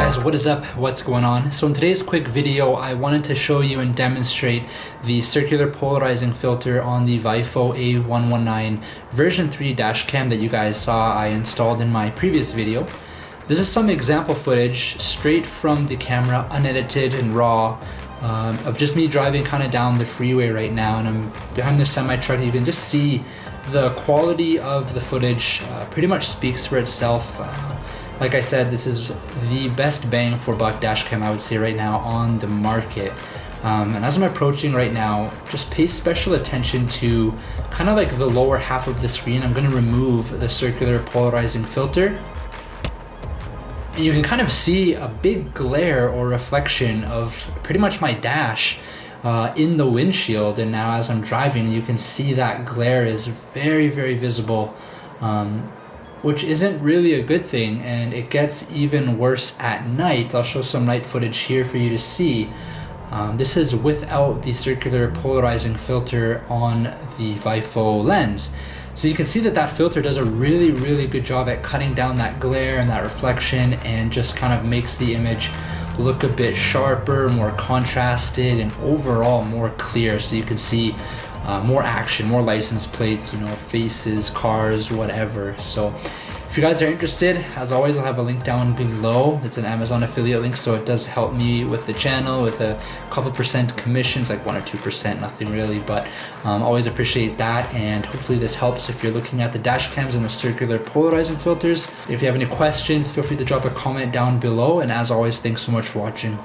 guys, what is up? What's going on? So in today's quick video, I wanted to show you and demonstrate the circular polarizing filter on the Viofo A119 version 3 dashcam that you guys saw I installed in my previous video. This is some example footage straight from the camera, unedited and raw, of just me driving kind of down the freeway right now, and I'm behind the semi-truck. You can just see the quality of the footage pretty much speaks for itself. Like I said, this is the best bang for buck dashcam I would say right now on the market. And as I'm approaching right now, just pay special attention to kind of like the lower half of the screen. I'm going to remove the circular polarizing filter. And you can kind of see a big glare or reflection of pretty much my dash in the windshield. And now as I'm driving, you can see that glare is very, very visible. Which isn't really a good thing, and it gets even worse at night. I'll show some night footage here for you to see. This is without the circular polarizing filter on the Viofo lens. So you can see that that filter does a really, really good job at cutting down that glare and that reflection, and just kind of makes the image look a bit sharper, more contrasted, and overall more clear. So you can see more action, more license plates, you know, faces, cars, whatever. So if you guys are interested, as always, I'll have a link down below. It's an Amazon affiliate link, so it does help me with the channel with a couple percent commissions, like 1 or 2%, nothing really, but always appreciate that. And hopefully this helps if you're looking at the dash cams and the circular polarizing filters. If you have any questions, feel free to drop a comment down below, and as always, thanks so much for watching.